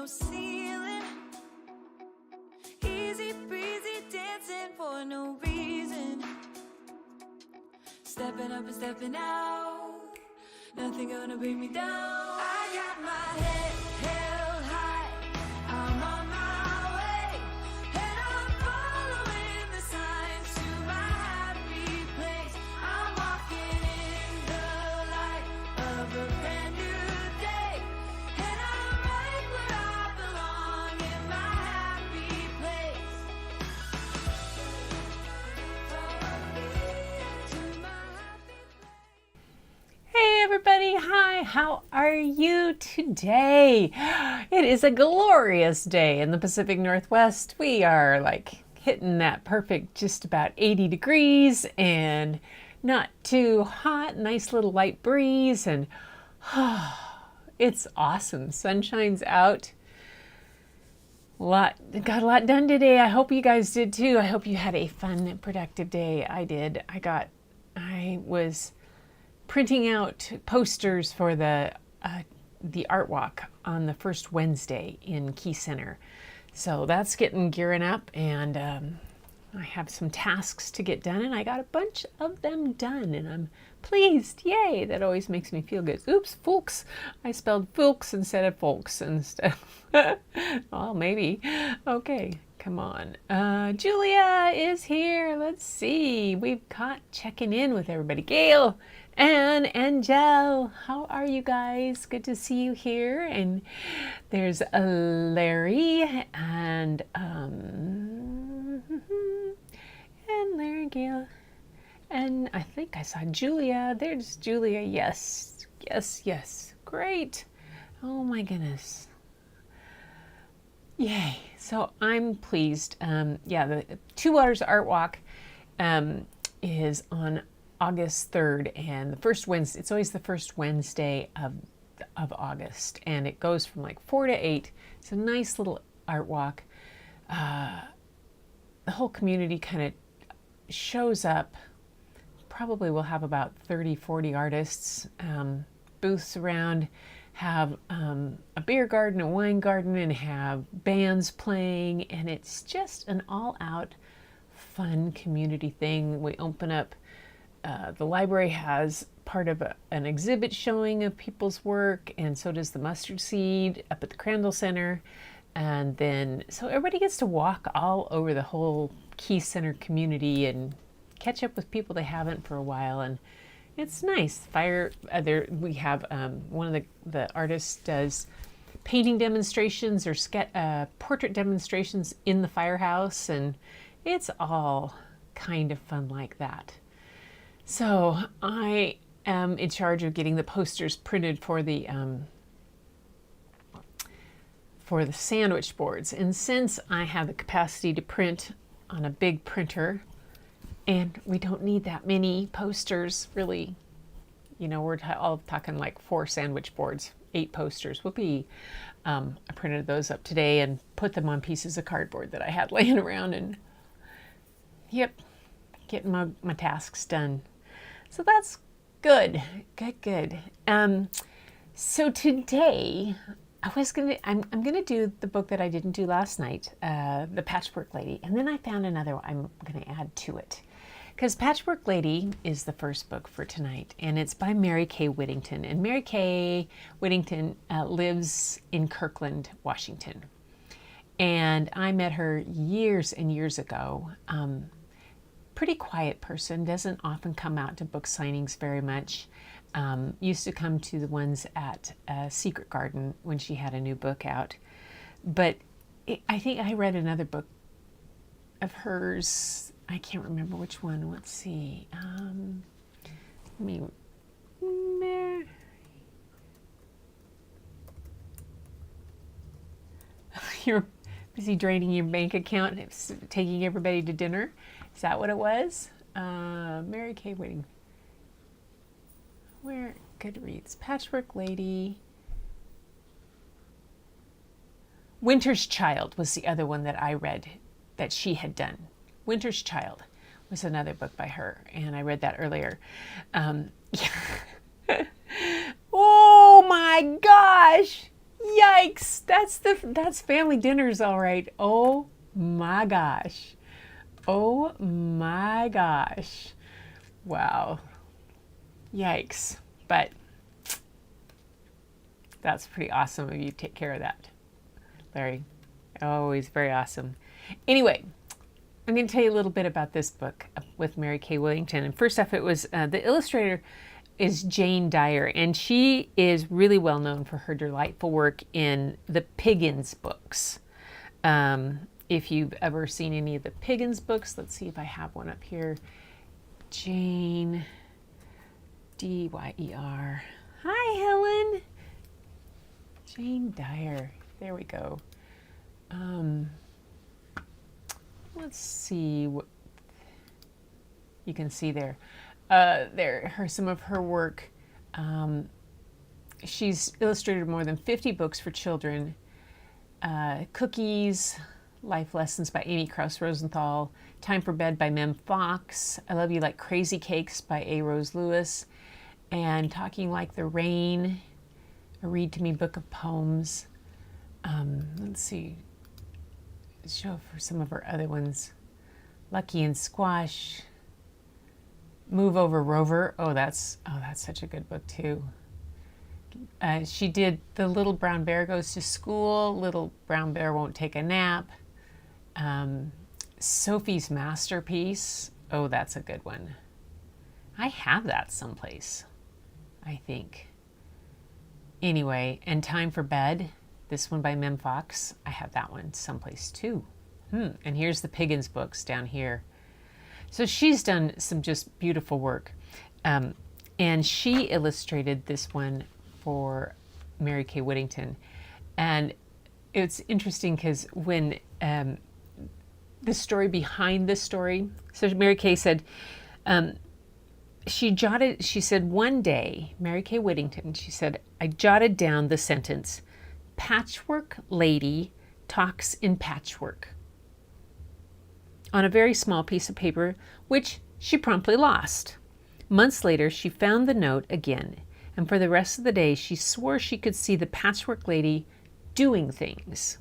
ceiling. Easy breezy dancing for no reason. Stepping up and stepping out. Nothing gonna bring me down. I got my head held high. I'm on my way. And I'm following the signs to my happy place. I'm walking in the light of a brand new day. And I'm right where I belong in my happy place. Follow me to my happy place. Hey everybody, hi, how are you today? It is a glorious day in the Pacific Northwest. We are like hitting that perfect just about 80 degrees and not too hot, nice little light breeze, and it's awesome. Sun shines out. Got a lot done today. I hope you guys did too. I hope you had a fun and productive day. I did. I was printing out posters for the art walk on the first Wednesday in Key Center. So that's gearing up, and I have some tasks to get done, and I got a bunch of them done, and I'm pleased. Yay! That always makes me feel good. Oops, folks. I spelled folks instead of folks instead. Well, maybe. Okay, come on. Julia is here. Let's see. We've got checking in with everybody. Gail and Angel, how are you guys? Good to see you here. And there's Larry and Larry and Gail. And I think I saw Julia. There's Julia. Yes, yes, yes. Great. Oh my goodness. Yay. So I'm pleased. Yeah, the Two Waters Art Walk is on August 3rd, and the first Wednesday, it's always the first Wednesday of August, and it goes from like 4 to 8. It's a nice little art walk. The whole community kind of shows up. Probably we'll have about 30, 40 artists, booths around, have a beer garden, a wine garden, and have bands playing, and it's just an all-out fun community thing. We open up, the library has part of an exhibit showing of people's work, and so does the Mustard Seed up at the Crandall Center. And then, so everybody gets to walk all over the whole Key Center community and catch up with people they haven't for a while, and it's nice. We have one of the artists does painting demonstrations or portrait demonstrations in the firehouse, and it's all kind of fun like that. So I am in charge of getting the posters printed for the sandwich boards, and since I have the capacity to print on a big printer, and we don't need that many posters, really. You know, we're all talking like 4 sandwich boards, 8 posters. I printed those up today and put them on pieces of cardboard that I had laying around, and yep, getting my tasks done. So that's good, good. So today, I'm gonna do the book that I didn't do last night, the Patchwork Lady, and then I found another one I'm gonna add to it. Because Patchwork Lady is the first book for tonight, and it's by Mary Kay Whittington. And Mary Kay Whittington lives in Kirkland, Washington. And I met her years and years ago. Pretty quiet person, doesn't often come out to book signings very much. Used to come to the ones at Secret Garden when she had a new book out. But I think I read another book of hers. I can't remember which one. Let's see. You're busy draining your bank account, taking everybody to dinner. Is that what it was? Mary Kay Whittington. Where? Goodreads. Patchwork Lady. Winter's Child was the other one that I read that she had done. Winter's Child was another book by her, and I read that earlier. Yeah. Oh my gosh! Yikes! That's family dinners, all right. Oh my gosh. Oh my gosh. Wow. Yikes. But that's pretty awesome of you to take care of that, Larry. Always very awesome. Anyway, I'm going to tell you a little bit about this book with Mary Kay Whittington. And first off, it was the illustrator is Jane Dyer, and she is really well known for her delightful work in the Piggins books. If you've ever seen any of the Piggins books, let's see if I have one up here. Jane Dyer. Hi, Helen. Jane Dyer. There we go. Let's see what you can see there. Some of her work. She's illustrated more than 50 books for children. Cookies, Life Lessons by Amy Krauss Rosenthal, Time for Bed by Mem Fox, I Love You Like Crazy Cakes by A. Rose Lewis, and Talking Like the Rain, a Read to Me book of poems. Let's see, show for some of her other ones. Lucky and Squash, Move Over Rover. Oh, that's such a good book too. She did The Little Brown Bear Goes to School, Little Brown Bear Won't Take a Nap, Sophie's Masterpiece. Oh, that's a good one. I have that someplace, I think. Anyway, and Time for Bed, this one by Mem Fox. I have that one someplace too. And here's the Piggins books down here. So she's done some just beautiful work. And she illustrated this one for Mary Kay Whittington. And it's interesting because when the story behind this story, so Mary Kay said, she said, one day, Mary Kay Whittington, she said, I jotted down the sentence, Patchwork Lady talks in patchwork, on a very small piece of paper, which she promptly lost. Months later, she found the note again, and for the rest of the day, she swore she could see the Patchwork Lady doing things.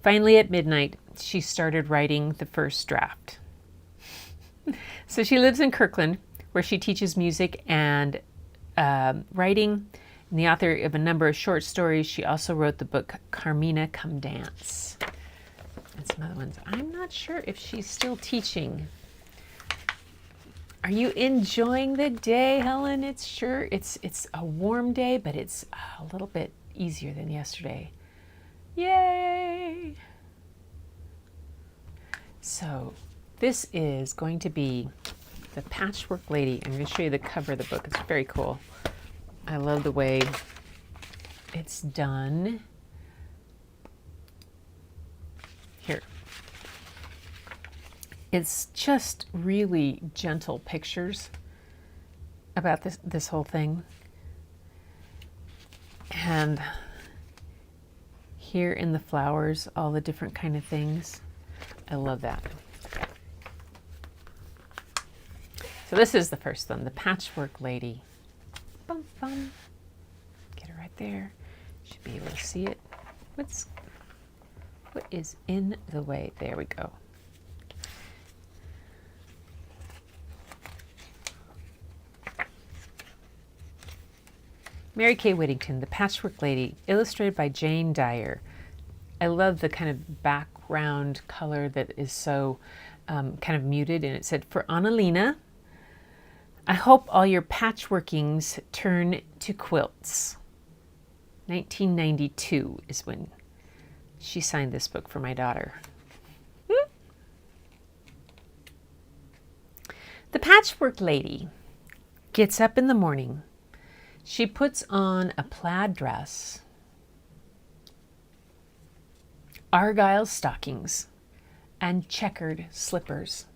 Finally, at midnight, she started writing the first draft. So she lives in Kirkland, where she teaches music and writing, and the author of a number of short stories. She also wrote the book Carmina Come Dance. And some other ones. I'm not sure if she's still teaching. Are you enjoying the day, Helen? It's a warm day, but it's a little bit easier than yesterday. Yay! So this is going to be the Patchwork Lady. I'm going to show you the cover of the book. It's very cool. I love the way it's done. Here. It's just really gentle pictures about this whole thing. And here in the flowers, all the different kind of things. I love that. So this is the first one, the Patchwork Lady. Bum, bum. Get her right there. Should be able to see it. What is in the way? There we go. Mary Kay Whittington, The Patchwork Lady, illustrated by Jane Dyer. I love the kind of background color that is so kind of muted. And it said, for Annalena, I hope all your patchworkings turn to quilts. 1992 is when she signed this book for my daughter. The Patchwork Lady gets up in the morning. She puts on a plaid dress, argyle stockings, and checkered slippers.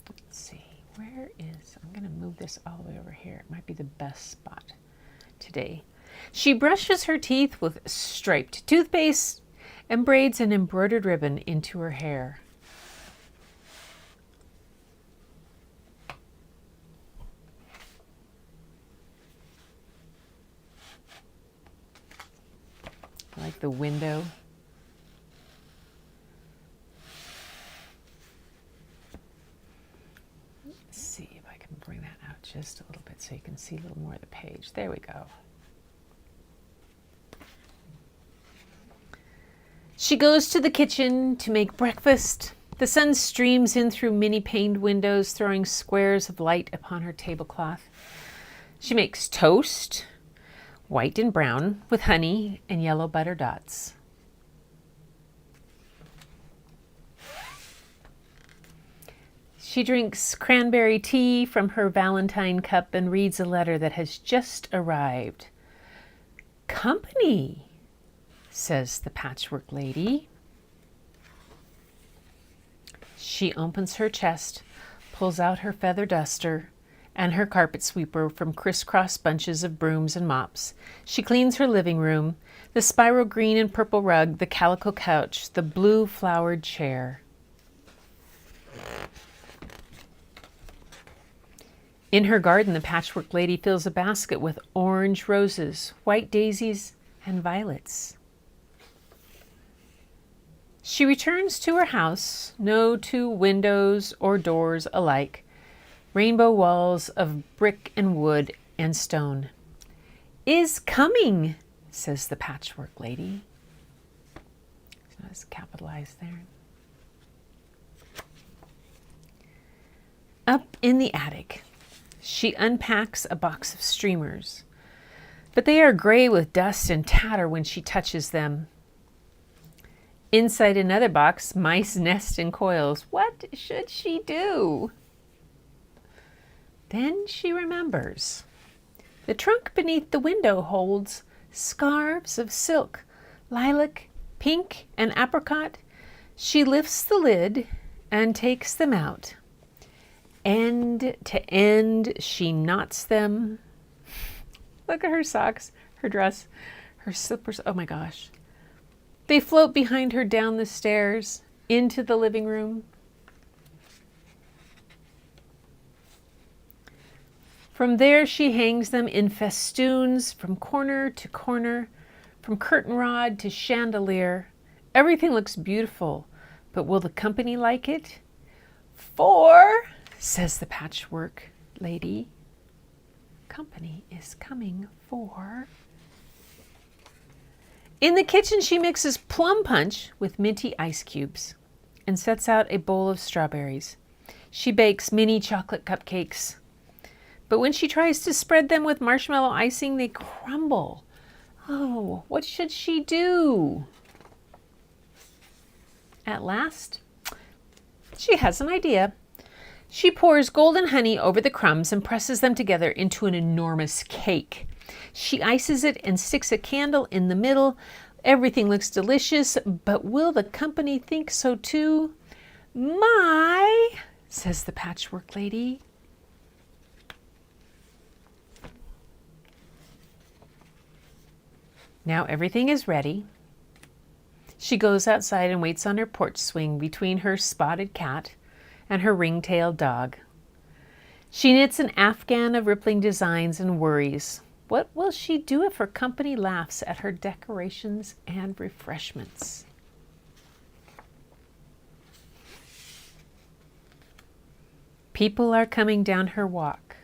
Let's see, where is, I'm going to move this all the way over here. It might be the best spot today. She brushes her teeth with striped toothpaste and braids an embroidered ribbon into her hair. I like the window. Let's see if I can bring that out just a little bit so you can see a little more of the page. There we go. She goes to the kitchen to make breakfast. The sun streams in through many paned windows, throwing squares of light upon her tablecloth. She makes toast, white and brown, with honey and yellow butter dots. She drinks cranberry tea from her Valentine cup and reads a letter that has just arrived. "Company," says the Patchwork Lady. She opens her chest, pulls out her feather duster and her carpet sweeper from crisscross bunches of brooms and mops. She cleans her living room, the spiral green and purple rug, the calico couch, the blue flowered chair. In her garden, the Patchwork Lady fills a basket with orange roses, white daisies, and violets. She returns to her house, no two windows or doors alike, rainbow walls of brick and wood and stone. "Is coming," says the Patchwork Lady. It's not as capitalized there. Up in the attic, she unpacks a box of streamers, but they are gray with dust and tatter when she touches them. Inside another box, mice nest in coils. What should she do? Then she remembers. The trunk beneath the window holds scarves of silk, lilac, pink, and apricot. She lifts the lid and takes them out. End to end, she knots them. Look at her socks, her dress, her slippers. Oh my gosh. They float behind her down the stairs into the living room. From there, she hangs them in festoons from corner to corner, from curtain rod to chandelier. Everything looks beautiful, but will the company like it? "For," says the Patchwork Lady, "company is coming for." In the kitchen, she mixes plum punch with minty ice cubes and sets out a bowl of strawberries. She bakes mini chocolate cupcakes, but when she tries to spread them with marshmallow icing, they crumble. Oh, what should she do? At last, she has an idea. She pours golden honey over the crumbs and presses them together into an enormous cake. She ices it and sticks a candle in the middle. Everything looks delicious, but will the company think so too? "My," says the Patchwork Lady. Now everything is ready. She goes outside and waits on her porch swing between her spotted cat and her ring-tailed dog. She knits an afghan of rippling designs and worries. What will she do if her company laughs at her decorations and refreshments? People are coming down her walk.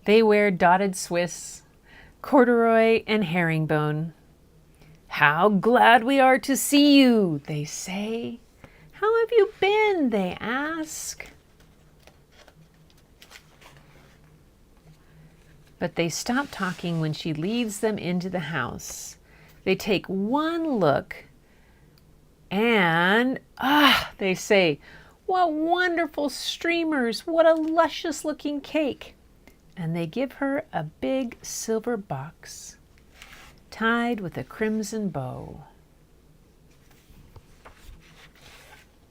They wear dotted Swiss, corduroy, and herringbone. "How glad we are to see you," they say. "How have you been?" they ask. But they stop talking when she leads them into the house. They take one look and, they say, "What wonderful streamers, what a luscious looking cake." And they give her a big silver box tied with a crimson bow.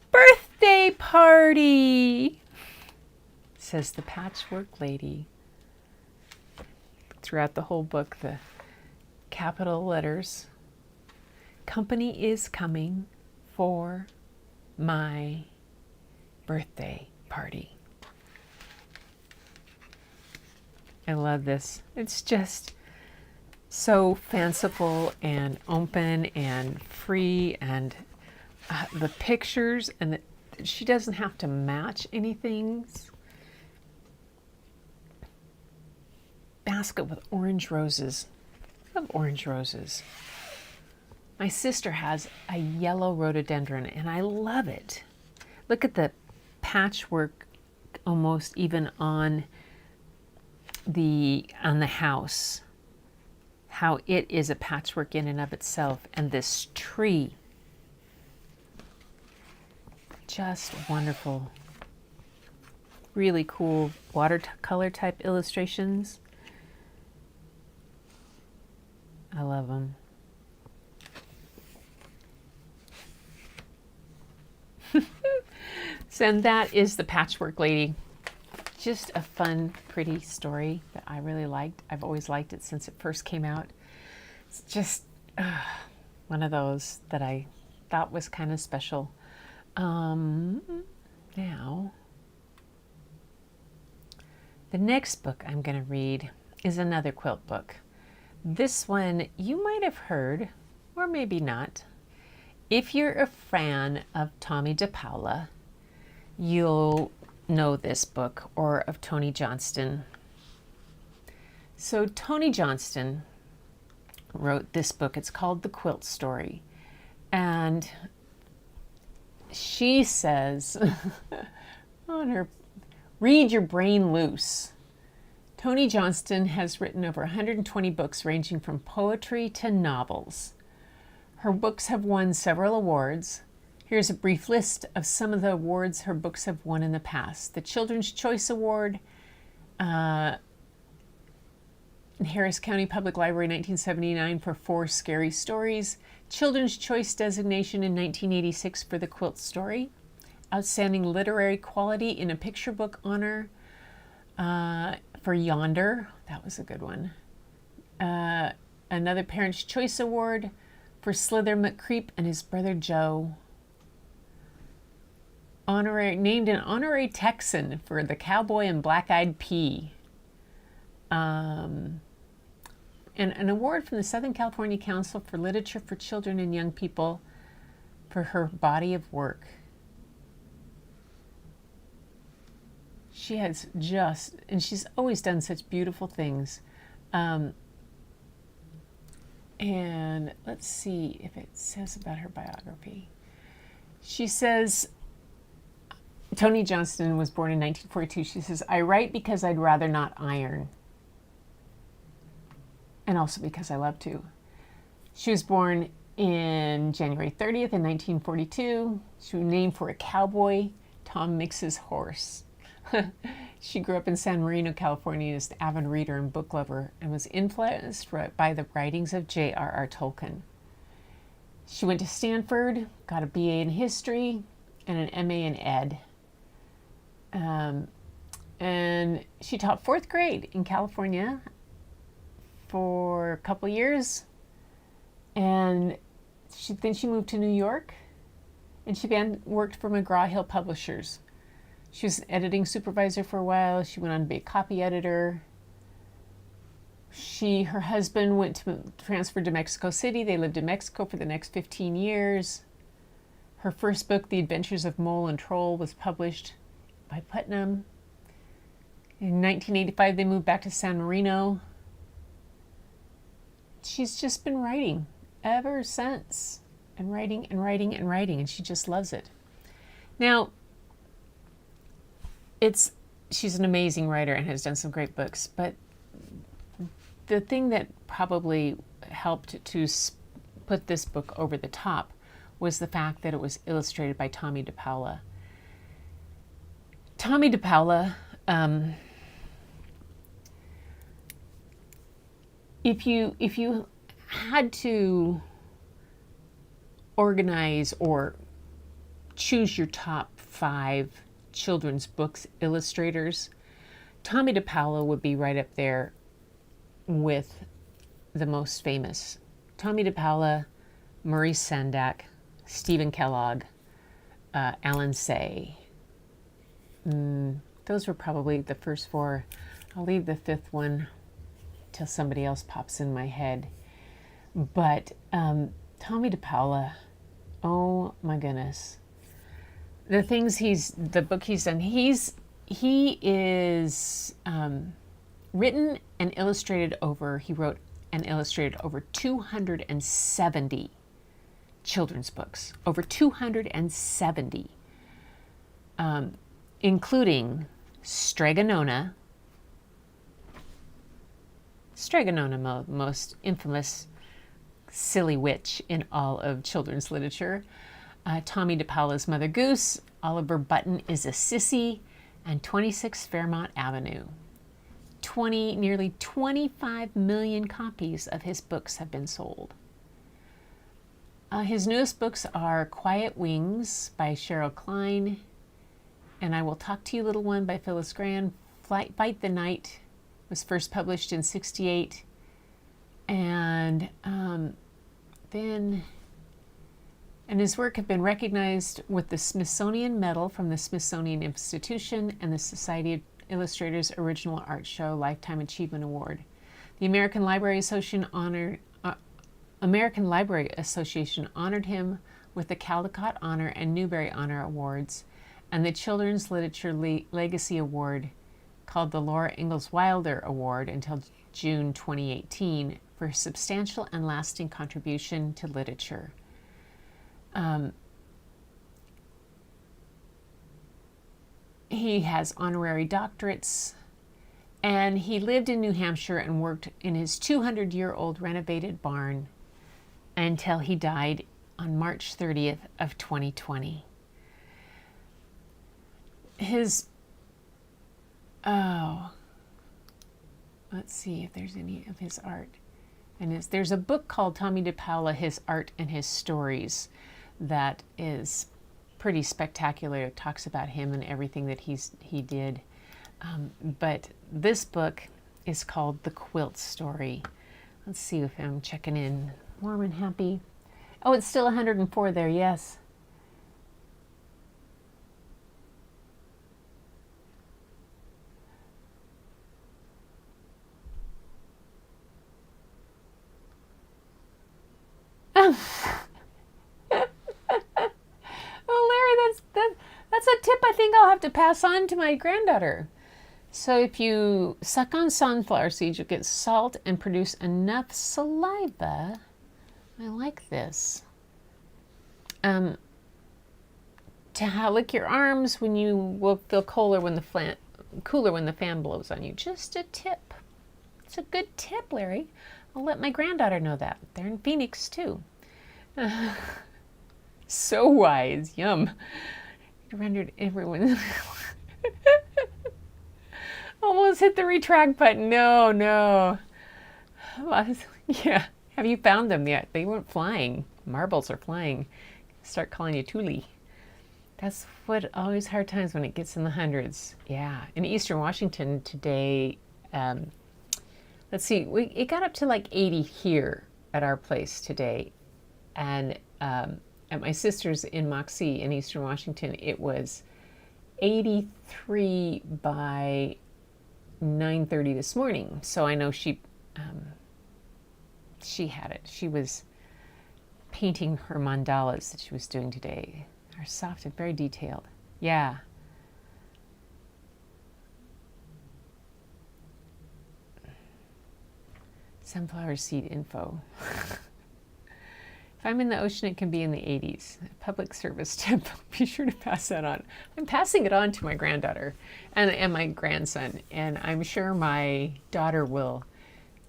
"Birthday party," says the Patchwork Lady. Throughout the whole book, the capital letters. "Company is coming for my birthday party." I love this. It's just so fanciful and open and free, and the pictures, and she doesn't have to match anything. Basket with orange roses. I love orange roses. My sister has a yellow rhododendron and I love it. Look at the patchwork almost even on the house. How it is a patchwork in and of itself. And this tree. Just wonderful. Really cool watercolor type illustrations. I love them. So, and that is the Patchwork Lady. Just a fun, pretty story that I really liked. I've always liked it since it first came out. It's just one of those that I thought was kind of special. Now, the next book I'm going to read is another quilt book. This one you might have heard, or maybe not. If you're a fan of Tommy DePaula, you'll know this book, or of Toni Johnston. So Toni Johnston wrote this book. It's called The Quilt Story. And she says on her, read your brain loose. Toni Johnston has written over 120 books ranging from poetry to novels. Her books have won several awards. Here's a brief list of some of the awards her books have won in the past. The Children's Choice Award, Harris County Public Library 1979 for 4 Scary Stories. Children's Choice designation in 1986 for The Quilt Story. Outstanding Literary Quality in a Picture Book honor for Yonder. That was a good one. Another Parent's Choice Award for Slither McCreep and his brother Joe. Named an honorary Texan for The Cowboy and Black-Eyed Pea. And an award from the Southern California Council for Literature for Children and Young People for her body of work. She has and she's always done such beautiful things. And let's see if it says about her biography. She says, Toni Johnston was born in 1942. She says, I write because I'd rather not iron. And also because I love to. She was born in January 30th in 1942. She was named for a cowboy, Tom Mix's horse. She grew up in San Marino, California, as an avid reader and book lover, and was influenced by the writings of J.R.R. Tolkien. She went to Stanford, got a BA in history, and an MA in ed. And she taught 4th grade in California for a couple years, and then she moved to New York, and she worked for McGraw-Hill Publishers. She was an editing supervisor for a while. She went on to be a copy editor. Her husband transferred to Mexico City. They lived in Mexico for the next 15 years. Her first book, The Adventures of Mole and Troll, was published by Putnam. In 1985, they moved back to San Marino. She's just been writing ever since, and writing and writing and writing, and she just loves it. Now, she's an amazing writer and has done some great books, but the thing that probably helped to put this book over the top was the fact that it was illustrated by Tommy DePaula. Tommy DePaula, if you had to organize or choose your top 5 children's books illustrators, Tommy DePaula would be right up there with the most famous. Tommy DePaula, Maurice Sendak, Stephen Kellogg, Alan Say. Those were probably the first 4. I'll leave the fifth one till somebody else pops in my head. But Tommy DePaula, oh my goodness. The book he's done, he is written and illustrated over, he wrote and illustrated over 270 children's books, over 270, including Stregonona, most infamous silly witch in all of children's literature, Tommy DePaula's Mother Goose, Oliver Button is a Sissy, and 26 Fairmont Avenue. Nearly 25 million copies of his books have been sold. His newest books are Quiet Wings by Cheryl Klein, and I Will Talk to You, Little One by Phyllis Gran. Fight the Night was first published in '68, and his work have been recognized with the Smithsonian Medal from the Smithsonian Institution and the Society of Illustrators Original Art Show Lifetime Achievement Award. The American Library Association honored him with the Caldecott Honor and Newbery Honor Awards, and the Children's Literature Legacy Award, called the Laura Ingalls Wilder Award, until June 2018 for substantial and lasting contribution to literature. He has honorary doctorates, and he lived in New Hampshire and worked in his 200-year-old renovated barn until he died on March 30th of 2020. Let's see if there's any of his art. And there's a book called Tommy DePaula, His Art and His Stories, that is pretty spectacular. It talks about him and everything that he did. But this book is called The Quilt Story. Let's see if I'm checking in. Warm and happy. Oh, it's still 104 there, yes. That's a tip I think I'll have to pass on to my granddaughter. So if you suck on sunflower seeds, you'll get salt and produce enough saliva. I like this. To lick your arms when you will feel cooler when the fan blows on you. Just a tip. It's a good tip, Larry. I'll let my granddaughter know that. They're in Phoenix too. So wise. Yum. Rendered everyone. Almost hit the retract button. No. Yeah. Have you found them yet? They weren't flying. Marbles are flying. Start calling you Thule. That's what always hard times when it gets in the hundreds. Yeah. In Eastern Washington today, let's see, it got up to like 80 here at our place today. And at my sister's in Moxie in Eastern Washington, it was 83 by 9:30 this morning. So I know she had it. She was painting her mandalas that she was doing today. Are soft and very detailed. Yeah. Sunflower seed info. If I'm in the ocean, it can be in the 80s. Public service tip. Be sure to pass that on. I'm passing it on to my granddaughter and my grandson, and I'm sure my daughter will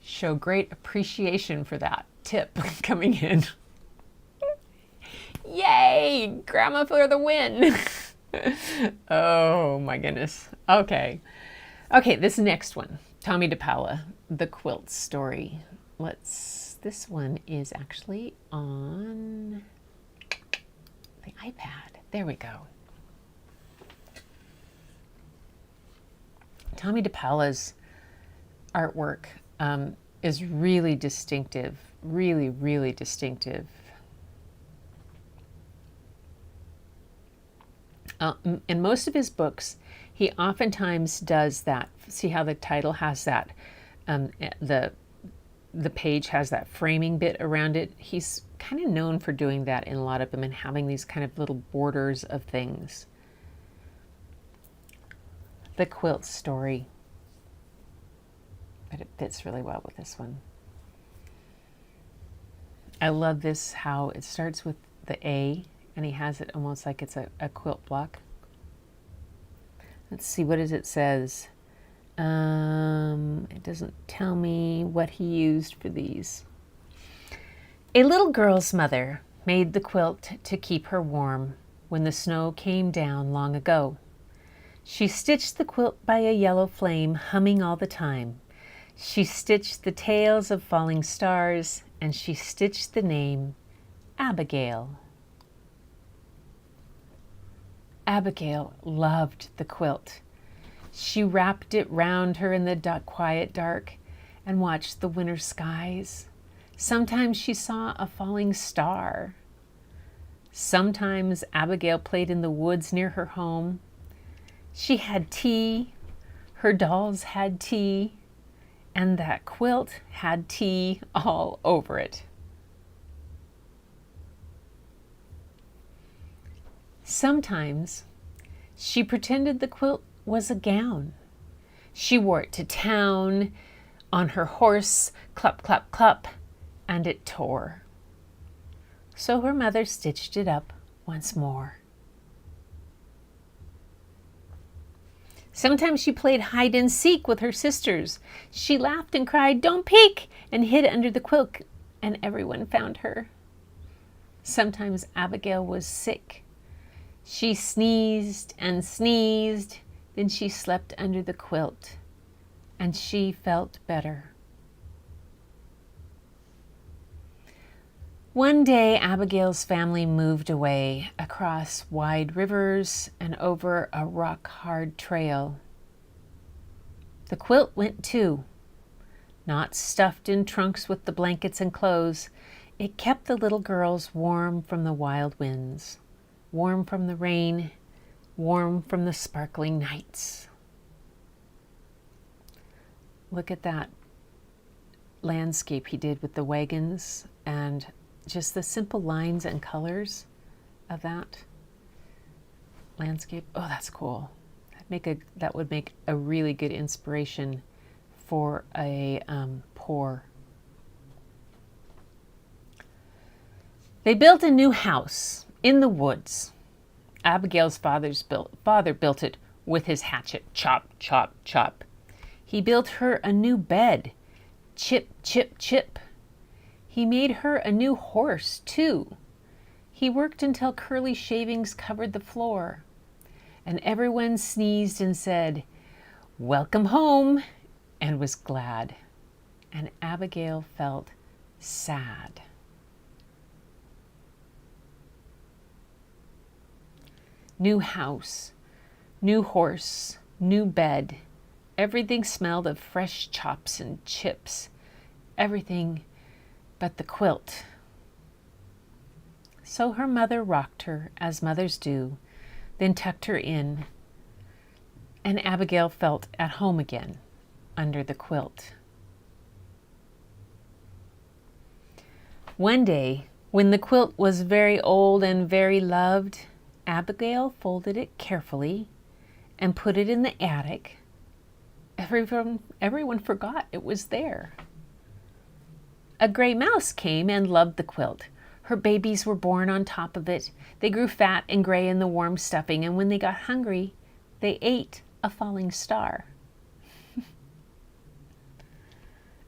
show great appreciation for that tip coming in. Yay! Grandma for the win! Oh my goodness. Okay, this next one. Tommy DePaula, The Quilt Story. This one is actually on the iPad. There we go. Tommy DePaula's artwork is really distinctive, really distinctive. In most of his books, He oftentimes does that. See how the title has that, the page has that framing bit around it. He's kind of known for doing that in a lot of them and having these kind of little borders of things. The Quilt Story. But it fits really well with this one. I love this, how it starts with the A and he has it almost like it's a quilt block. Let's see, what does it says? It doesn't tell me what he used for these. A little girl's mother made the quilt to keep her warm when the snow came down long ago. She stitched the quilt by a yellow flame, humming all the time. She stitched the tails of falling stars, and she stitched the name Abigail. Abigail loved the quilt. She wrapped it round her in the quiet dark and watched the winter skies. Sometimes she saw a falling star. Sometimes Abigail played in the woods near her home. She had tea, her dolls had tea, and that quilt had tea all over it. Sometimes she pretended the quilt was a gown. She wore it to town on her horse, clup, clup, clup, and it tore. So her mother stitched it up once more. Sometimes she played hide and seek with her sisters. She laughed and cried, "Don't peek," and hid under the quilt, and everyone found her. Sometimes Abigail was sick. She sneezed and sneezed, then she slept under the quilt, and she felt better. One day, Abigail's family moved away across wide rivers and over a rock-hard trail. The quilt went too. Not stuffed in trunks with the blankets and clothes, it kept the little girls warm from the wild winds, warm from the rain, warm from the sparkling nights. Look at that landscape he did with the wagons and just the simple lines and colors of that landscape. Oh, that's cool. That would make a really good inspiration for a pour. They built a new house in the woods. Abigail's father built it with his hatchet. Chop, chop, chop. He built her a new bed. Chip, chip, chip. He made her a new horse, too. He worked until curly shavings covered the floor. And everyone sneezed and said, "Welcome home," and was glad. And Abigail felt sad. New house, new horse, new bed. Everything smelled of fresh chops and chips. Everything but the quilt. So her mother rocked her, as mothers do, then tucked her in, and Abigail felt at home again under the quilt. One day, when the quilt was very old and very loved, Abigail folded it carefully and put it in the attic. Everyone forgot it was there. A gray mouse came and loved the quilt. Her babies were born on top of it. They grew fat and gray in the warm stuffing, and when they got hungry, they ate a falling star.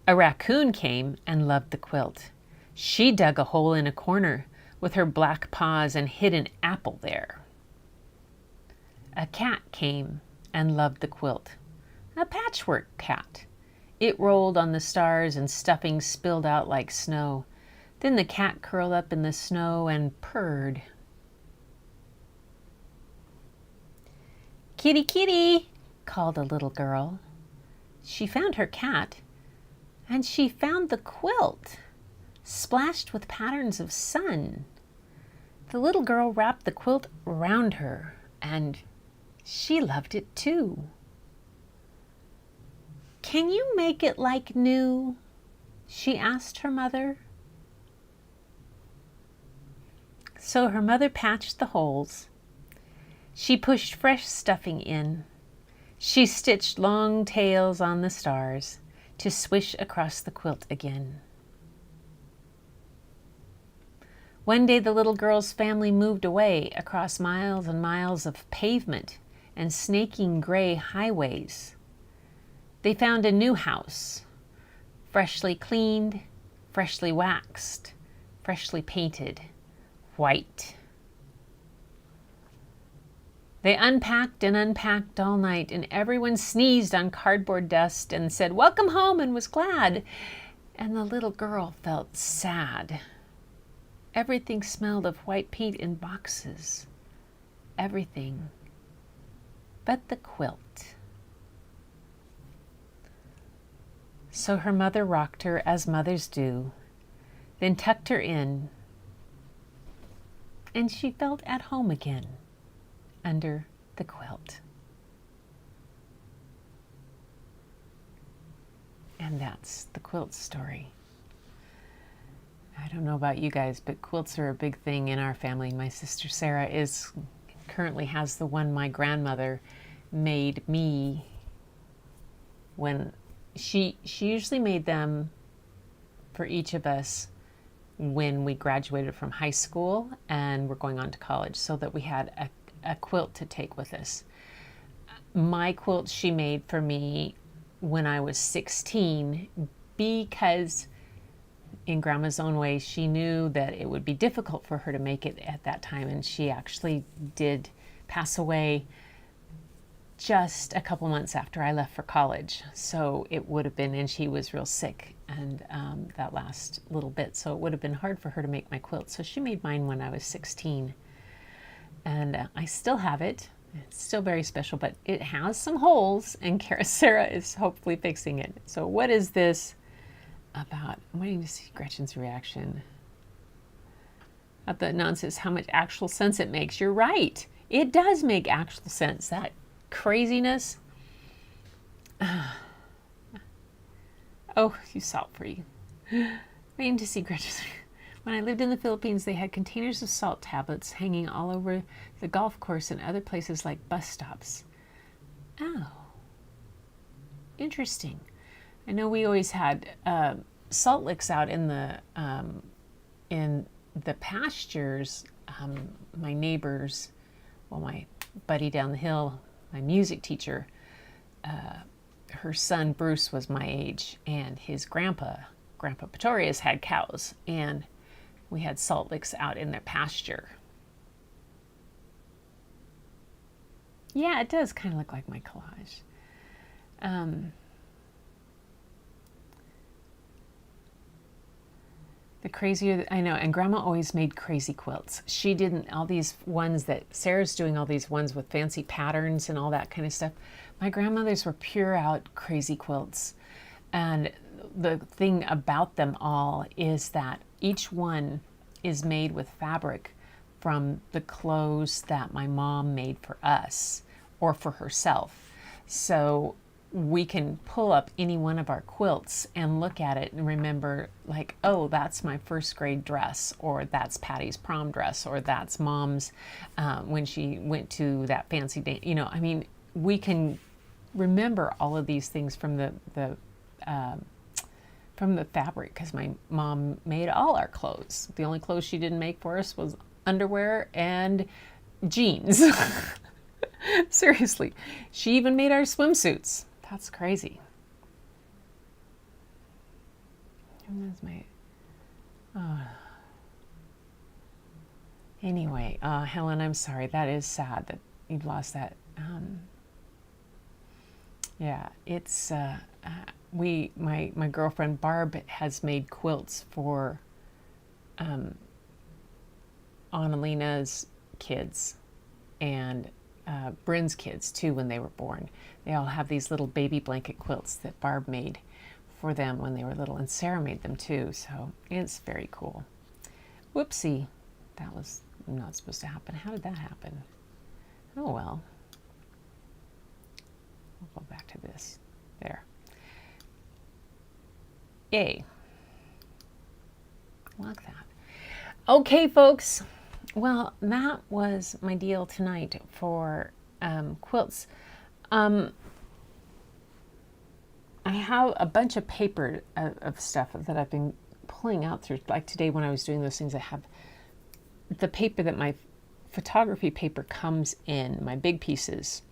A raccoon came and loved the quilt. She dug a hole in a corner with her black paws and hid an apple there. A cat came and loved the quilt. A patchwork cat. It rolled on the stars and stuffing spilled out like snow. Then the cat curled up in the snow and purred. "Kitty, kitty," called a little girl. She found her cat, and she found the quilt, splashed with patterns of sun. The little girl wrapped the quilt around her, and She loved it too. "Can you make it like new?" she asked her mother. So her mother patched the holes. She pushed fresh stuffing in. She stitched long tails on the stars to swish across the quilt again. One day the little girl's family moved away across miles and miles of pavement and snaking gray highways. They found a new house, freshly cleaned, freshly waxed, freshly painted, white. They unpacked and unpacked all night, and everyone sneezed on cardboard dust and said, "Welcome home," and was glad. And the little girl felt sad. Everything smelled of white paint in boxes. Everything but the quilt. So her mother rocked her as mothers do, then tucked her in, and she felt at home again under the quilt. And that's the quilt story. I don't know about you guys, but quilts are a big thing in our family. My sister Sarah currently has the one my grandmother made me when she usually made them for each of us when we graduated from high school and were going on to college, so that we had a quilt to take with us. My quilt she made for me when I was 16 because in Grandma's own way, she knew that it would be difficult for her to make it at that time, and she actually did pass away just a couple months after I left for college. So it would have been, and she was real sick and that last little bit, so it would have been hard for her to make my quilt. So she made mine when I was 16, and I still have it. It's still very special, but it has some holes, and Sarah is hopefully fixing it. So what is this about? I'm waiting to see Gretchen's reaction. At the nonsense, how much actual sense it makes. You're right. It does make actual sense. That craziness. Oh, you salt free. Waiting to see Gretchen's. When I lived in the Philippines, they had containers of salt tablets hanging all over the golf course and other places like bus stops. Oh, interesting. I know we always had salt licks out in the pastures. My neighbors, well, my buddy down the hill, my music teacher, her son Bruce was my age, and his Grandpa Pretorius had cows, and we had salt licks out in their pasture. Yeah, it does kind of look like my collage. The crazier, I know, and Grandma always made crazy quilts. She didn't, all these ones that Sarah's doing, all these ones with fancy patterns and all that kind of stuff. My grandmother's were pure out crazy quilts. And the thing about them all is that each one is made with fabric from the clothes that my mom made for us or for herself. So we can pull up any one of our quilts and look at it and remember, like, oh, that's my first grade dress, or that's Patty's prom dress, or that's Mom's when she went to that fancy day. You know, I mean, we can remember all of these things from the fabric, because my mom made all our clothes. The only clothes she didn't make for us was underwear and jeans. Seriously. She even made our swimsuits. That's crazy. Anyway, Helen, I'm sorry. That is sad that you've lost that. Yeah, it's my girlfriend Barb has made quilts for Annalina's kids and Bryn's kids too when they were born. They all have these little baby blanket quilts that Barb made for them when they were little, and Sarah made them too, so it's very cool. Whoopsie, that was not supposed to happen. How did that happen? Oh well. We'll go back to this. There. Yay. Like that. Okay, folks. Well, that was my deal tonight for quilts. I have a bunch of paper of stuff that I've been pulling out through. Like today when I was doing those things, I have the paper that my photography paper comes in, my big pieces.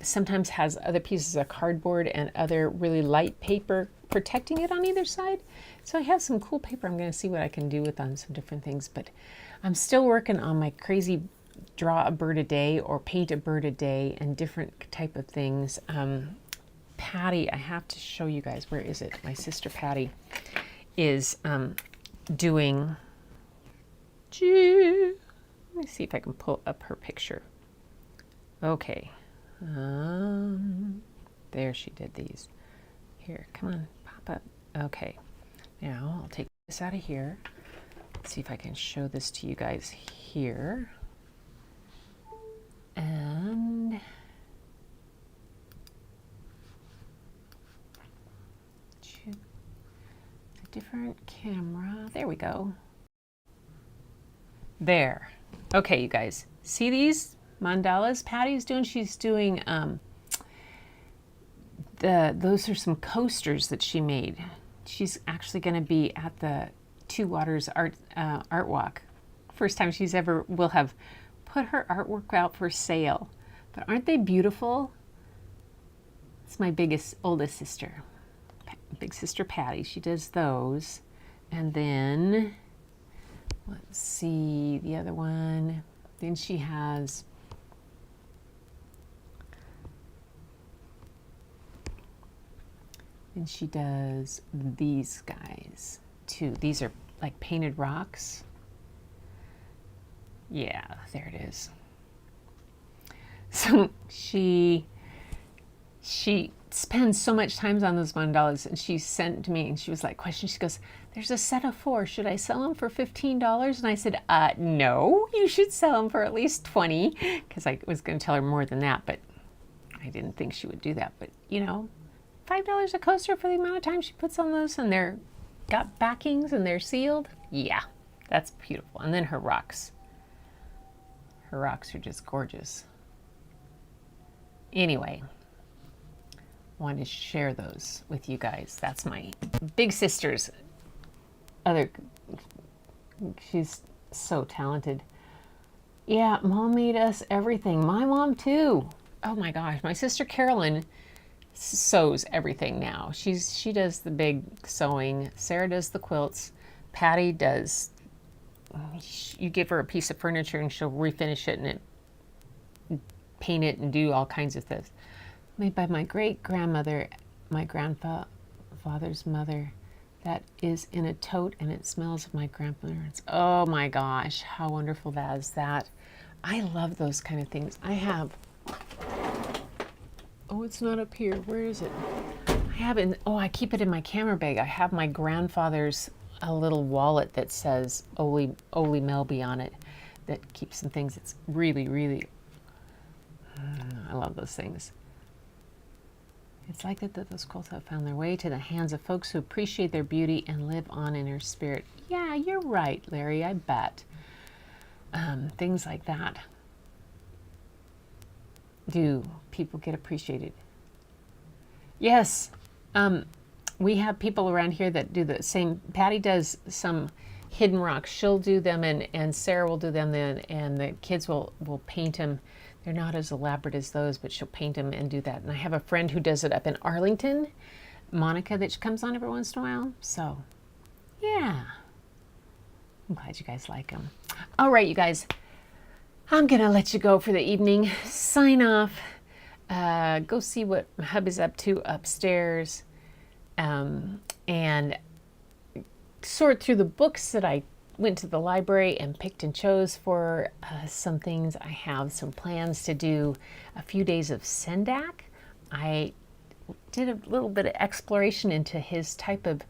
Sometimes has other pieces of cardboard and other really light paper protecting it on either side. So I have some cool paper I'm going to see what I can do with on some different things. But I'm still working on my crazy draw a bird a day or paint a bird a day and different type of things. Patty, I have to show you guys, where is it? My sister Patty is doing, let me see if I can pull up her picture. Okay. There, she did these. Here, come on, pop up. Okay. Now I'll take this out of here. Let's see if I can show this to you guys here. And choose a different camera. There we go. There. Okay, you guys. See these mandalas Patty's doing? She's doing those are some coasters that she made. She's actually going to be at the Two Waters Art Walk. First time she's ever will have put her artwork out for sale. But aren't they beautiful? It's my oldest sister, big sister Patty. She does those. And then let's see the other one. Then she has and she does these guys too. These are like painted rocks. Yeah, there it is. So she spends so much time on those mandalas, and she sent to me and she was like, she goes, there's a set of 4. Should I sell them for $15? And I said, no, you should sell them for at least $20, because I was going to tell her more than that, but I didn't think she would do that. But you know, $5 a coaster for the amount of time she puts on those, and they're got backings and they're sealed. Yeah, that's beautiful. And then her rocks. Her rocks are just gorgeous. Anyway, wanted to share those with you guys. That's my big sister's she's so talented. Yeah, Mom made us everything. My mom too. Oh my gosh, my sister Carolyn sews everything now. She does the big sewing. Sarah does the quilts. Patty does, you give her a piece of furniture and she'll refinish it and paint it and do all kinds of things. Made by my great-grandmother, my grandfather's mother. That is in a tote and it smells of my grandparents. Oh my gosh, how wonderful that is that. I love those kind of things. I have, oh, it's not up here. Where is it? I have it, I keep it in my camera bag. I have my grandfather's a little wallet that says Ole Melby on it that keeps some things. It's really, really, I love those things. It's like that those quilts have found their way to the hands of folks who appreciate their beauty and live on in their spirit. Yeah, you're right, Larry, I bet. Things like that. Do people get appreciated? Yes. We have people around here that do the same. Patty does some hidden rocks. She'll do them, and Sarah will do them then, and the kids will paint them. They're not as elaborate as those, but she'll paint them and do that. And I have a friend who does it up in Arlington, Monica, that she comes on every once in a while. So, yeah. I'm glad you guys like them. All right, you guys. I'm going to let you go for the evening. Sign off. Go see what my hub is up to upstairs. And sort through the books that I went to the library and picked and chose for some things. I have some plans to do a few days of Sendak. I did a little bit of exploration into his type of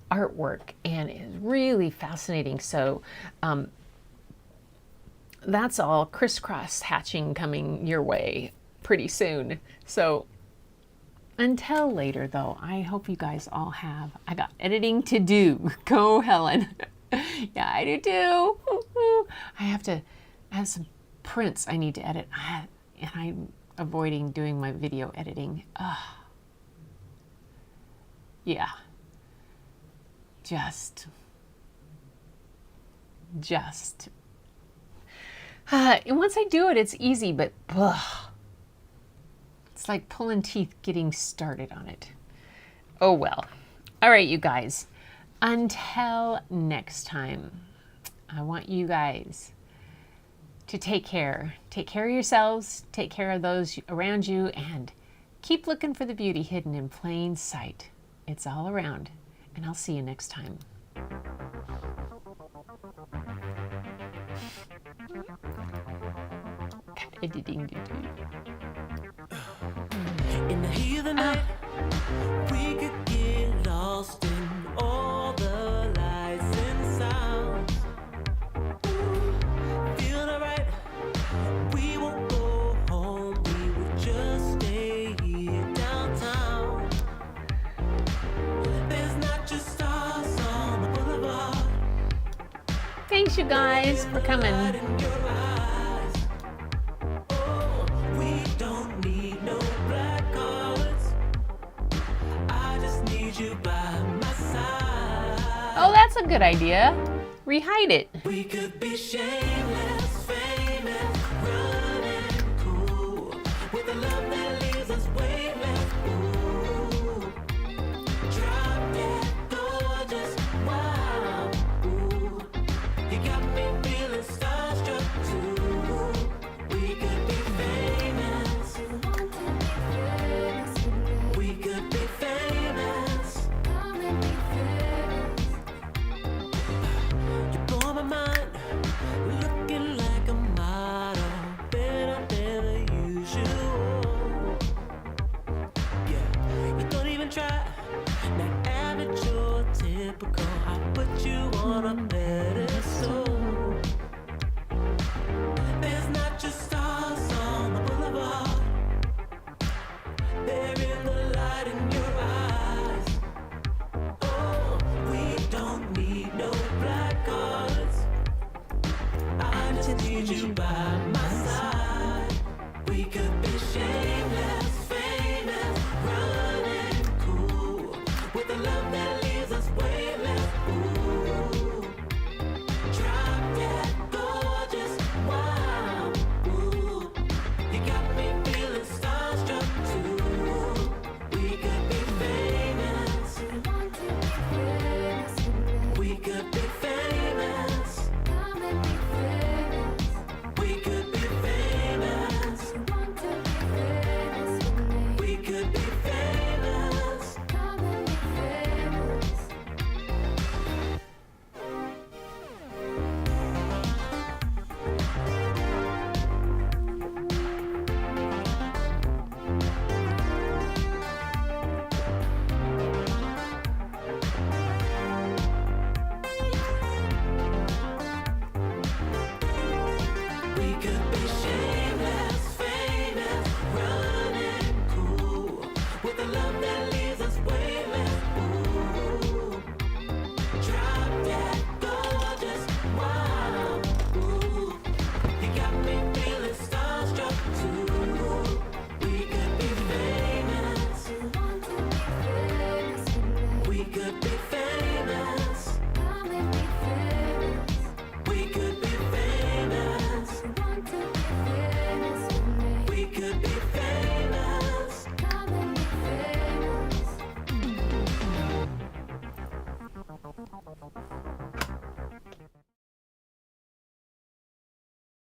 artwork, and it's really fascinating. So that's all crisscross hatching coming your way pretty soon. So until later, though, I hope you guys all have, I got editing to do. Go, Helen. Yeah, I do too. I have some prints I need to edit. And I'm avoiding doing my video editing. Yeah. Just. And once I do it, it's easy, but it's like pulling teeth getting started on it. Oh well. All right, you guys. Until next time, I want you guys to take care. Take care of yourselves, take care of those around you, and keep looking for the beauty hidden in plain sight. It's all around, and I'll see you next time. Editing. In the heat of the night, we could get lost in all the lights and sounds. Feel alright, we won't go home, we will just stay here downtown. There's not just stars on the boulevard. Thanks, you guys, for coming. Oh, that's a good idea. Rehide it. We could be shameless, famous, running cool, with a love that leaves us weightless. Ooh, drop dead gorgeous, wow. Ooh, you got me feeling starstruck too. We could be famous. We could be famous. My mind, looking like a model, better than the usual. Yeah, you don't even try, not average or typical. I put you on a pedestal.